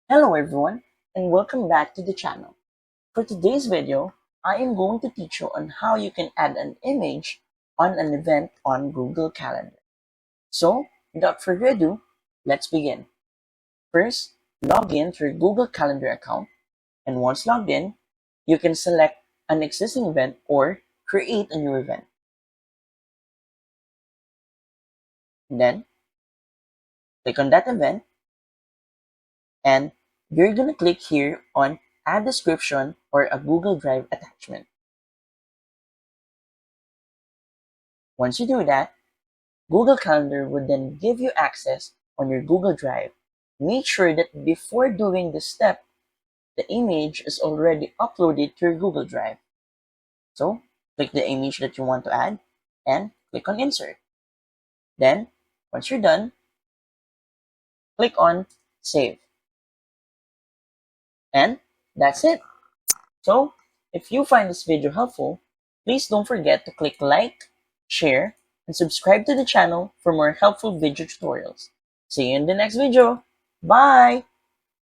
Hello everyone and welcome back to the channel. For today's video, I am going to teach you on how you can add an image on an event on Google Calendar. So, without further ado, let's begin. First, log in to your Google Calendar account, and once logged in, you can select an existing event or create a new event. Then, click on that event and you're going to click here on Add Description or a Google Drive attachment. Once you do that, Google Calendar would then give you access on your Google Drive. Make sure that before doing this step, the image is already uploaded to your Google Drive. So, click the image that you want to add and click on Insert. Then, once you're done, click on Save. And that's it. So, if you find this video helpful, please don't forget to click like, share, and subscribe to the channel for more helpful video tutorials. See you in the next video. Bye!